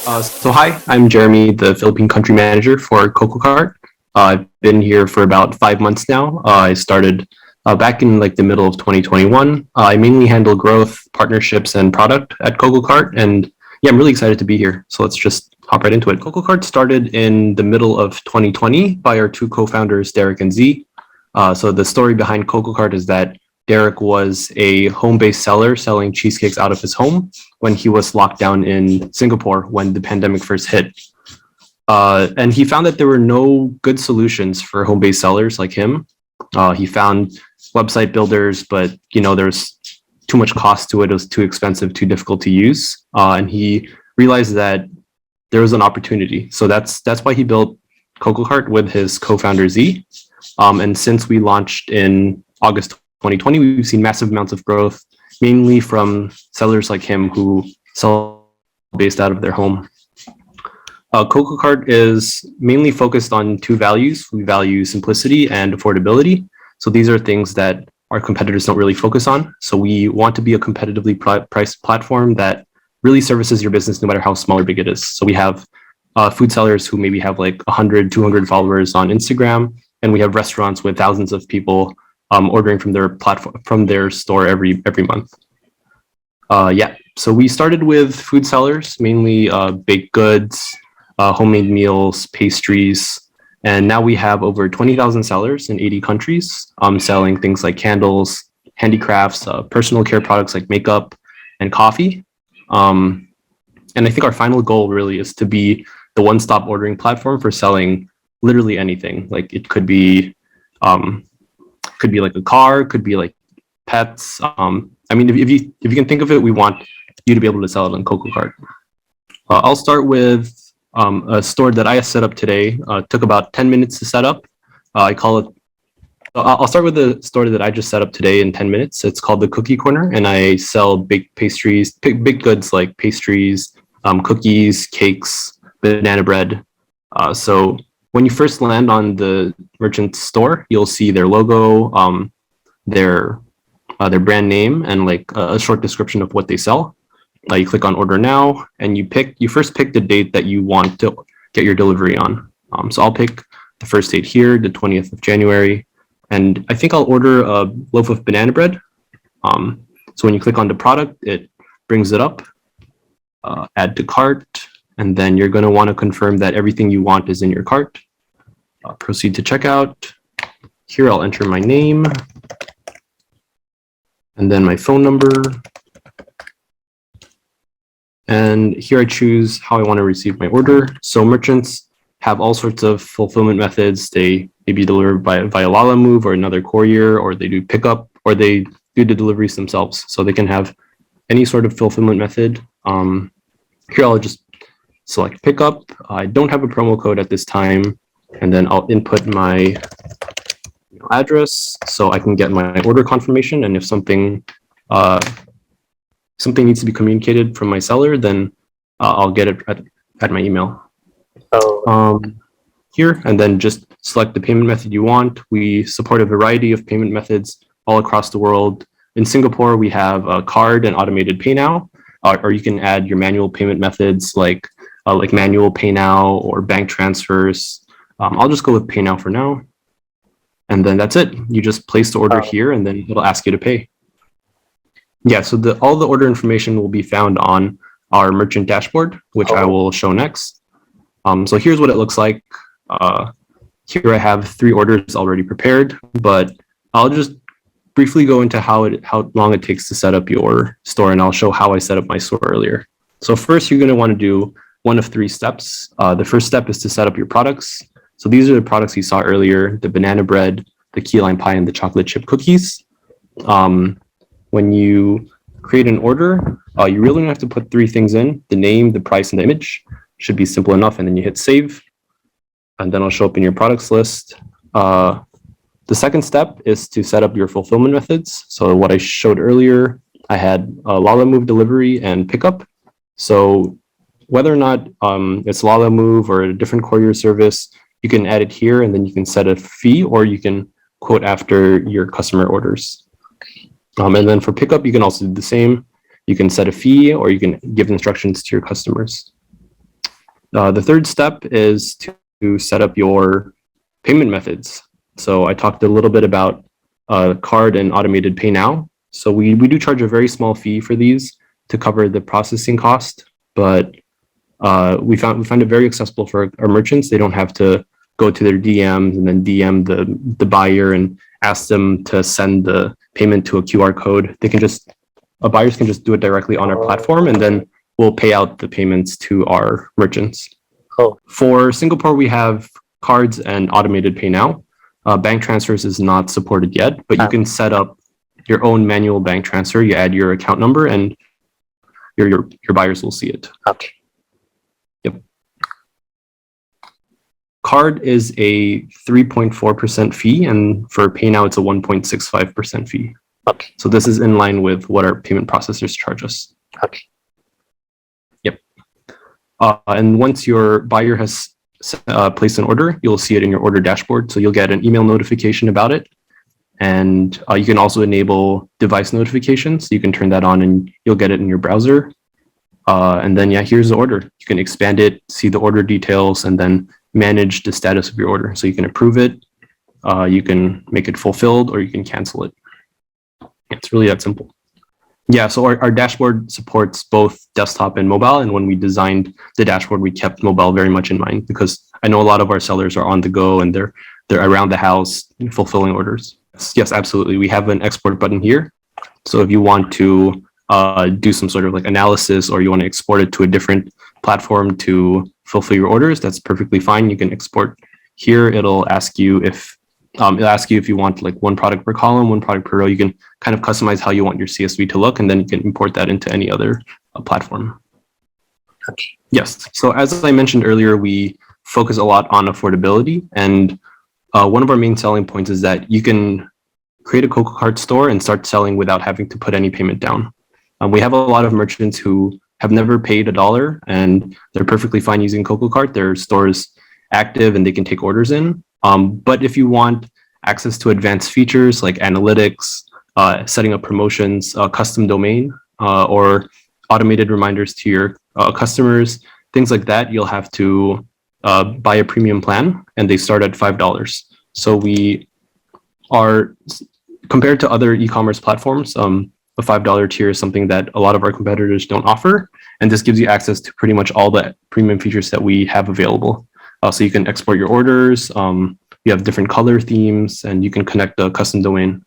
So hi, I'm Jeremy, the Philippine country manager for Cococart. I've been here for about 5 months now. I started back in like the middle of 2021. I mainly handle growth, partnerships, and product at Cococart, and yeah, I'm really excited to be here. So let's just hop right into it. Cococart started in the middle of 2020 by our two co-founders, Derek and Z. So the story behind Cococart is that Derek was a home-based seller selling cheesecakes out of his home when he was locked down in Singapore when the pandemic first hit. And he found that there were no good solutions for home-based sellers like him. He found website builders, but there's too much cost to it. It was too expensive, too difficult to use. And he realized that there was an opportunity. So that's why he built Cococart with his co-founder Z. And since we launched in August 2020, we've seen massive amounts of growth, mainly from sellers like him who sell based out of their home. Cococart is mainly focused on two values. We value simplicity and affordability. So these are things that our competitors don't really focus on. So we want to be a competitively priced platform that really services your business no matter how small or big it is. So we have food sellers who maybe have like 100, 200 followers on Instagram, and we have restaurants with thousands of people ordering from their platform, from their store every month. So we started with food sellers, mainly baked goods, homemade meals, pastries, and now we have over 20,000 sellers in 80 countries, selling things like candles, handicrafts, personal care products like makeup and coffee. And I think our final goal really is to be the one-stop ordering platform for selling literally anything. Like it could be like a car, could be like pets. I mean, if you can think of it, we want you to be able to sell it on Cococart. I'll start with a store that I set up today. Took about 10 minutes to set up. I'll start with the store that I just set up today in 10 minutes. It's called the Cookie Corner, and I sell baked pastries, baked goods like pastries, cookies, cakes, banana bread. So when you first land on the merchant store, you'll see their logo, their brand name, and like a short description of what they sell. You click on order now, and you first pick the date that you want to get your delivery on. So I'll pick the first date here, the 20th of January, and I think I'll order a loaf of banana bread. So when you click on the product, it brings it up, add to cart, and then you're going to want to confirm that everything you want is in your cart. Proceed to checkout. Here I'll enter my name and then my phone number. And here I choose how I want to receive my order. So merchants have all sorts of fulfillment methods. They maybe deliver via Lalamove or another courier, or they do pickup, or they do the deliveries themselves. So they can have any sort of fulfillment method. Here I'll just select pickup. I don't have a promo code at this time, and then I'll input my address so I can get my order confirmation. And if something needs to be communicated from my seller, then I'll get it at my email. Here, and then just select the payment method you want. We support a variety of payment methods all across the world. In Singapore, we have a card and automated pay now, or you can add your manual payment methods like manual pay now or bank transfers. I'll just go with pay now for now. And then that's it. You just place the order here, and then it'll ask you to pay. Yeah, so all the order information will be found on our merchant dashboard, which I will show next. So here's what it looks like. Here I have 3 orders already prepared, but I'll just briefly go into how long it takes to set up your store, and I'll show how I set up my store earlier. So first, you're going to want to do one of 3 steps. The first step is to set up your products. So these are the products you saw earlier: the banana bread, the key lime pie, and the chocolate chip cookies. When you create an order, you really don't have to put 3 things in: the name, the price, and the image. Should be simple enough, and then you hit save, and then it'll show up in your products list. The second step is to set up your fulfillment methods. So what I showed earlier, I had Lalamove delivery and pickup. So whether or not it's Lalamove or a different courier service, you can add it here, and then you can set a fee, or you can quote after your customer orders. And then for pickup, you can also do the same. You can set a fee, or you can give instructions to your customers. The third step is to set up your payment methods. So I talked a little bit about card and automated pay now. So we do charge a very small fee for these to cover the processing cost, but we found it very accessible for our merchants. They don't have to go to their DMs and then DM the buyer and ask them to send the payment to a QR code. Buyers can just do it directly on our platform, and then we'll pay out the payments to our merchants. Oh. For Singapore, we have cards and automated pay now. Bank transfers is not supported yet, but you can set up your own manual bank transfer. You add your account number, and your buyers will see it. Okay. Yep. Card is a 3.4% fee, and for pay now, it's a 1.65% fee. Okay. So this is in line with what our payment processors charge us. Okay. Yep. And once your buyer has placed an order, you'll see it in your order dashboard. So you'll get an email notification about it. And you can also enable device notifications. You can turn that on and you'll get it in your browser. And then, here's the order. You can expand it, see the order details, and then manage the status of your order. So you can approve it, you can make it fulfilled, or you can cancel it. It's really that simple. Yeah, so our dashboard supports both desktop and mobile. And when we designed the dashboard, we kept mobile very much in mind because I know a lot of our sellers are on the go and they're around the house fulfilling orders. Yes, absolutely. We have an export button here. So if you want to do some sort of like analysis, or you want to export it to a different platform to fulfill your orders, that's perfectly fine. You can export here. It'll ask you if you want like one product per column, one product per row. You can kind of customize how you want your CSV to look, and then you can import that into any other platform. Okay. Yes. So as I mentioned earlier, we focus a lot on affordability, and one of our main selling points is that you can create a Cococart store and start selling without having to put any payment down. We have a lot of merchants who have never paid $1, and they're perfectly fine using Cococart. Their store is active and they can take orders in. But if you want access to advanced features like analytics, setting up promotions, custom domain, or automated reminders to your customers, things like that, you'll have to buy a premium plan, and they start at $5. So we are, compared to other e-commerce platforms, a $5 tier is something that a lot of our competitors don't offer. And this gives you access to pretty much all the premium features that we have available. So you can export your orders, you have different color themes, and you can connect a custom domain.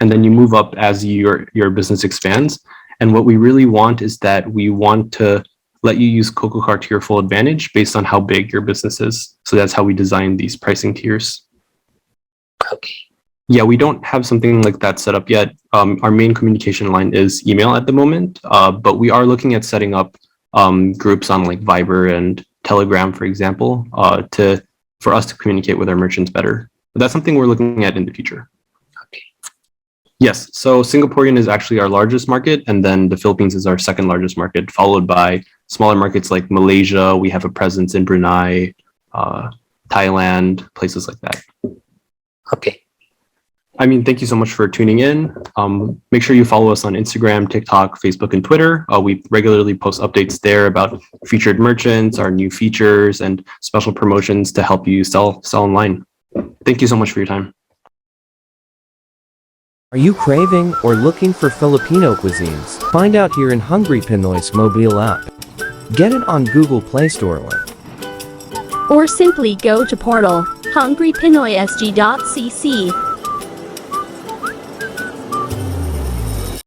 And then you move up as your business expands. And what we really want is that we want to let you use Cococart to your full advantage based on how big your business is. So that's how we design these pricing tiers. Okay. Yeah, we don't have something like that set up yet. Our main communication line is email at the moment, but we are looking at setting up groups on like Viber and Telegram, for example, for us to communicate with our merchants better. But that's something we're looking at in the future. Okay. Yes, so Singaporean is actually our largest market, and then the Philippines is our second largest market, followed by smaller markets like Malaysia. We have a presence in Brunei, Thailand, places like that. Okay. I mean, thank you so much for tuning in. Make sure you follow us on Instagram, TikTok, Facebook, and Twitter. We regularly post updates there about featured merchants, our new features, and special promotions to help you sell online. Thank you so much for your time. Are you craving or looking for Filipino cuisines? Find out here in Hungry Pinoy's mobile app. Get it on Google Play Store or simply go to portal hungrypinoysg.cc.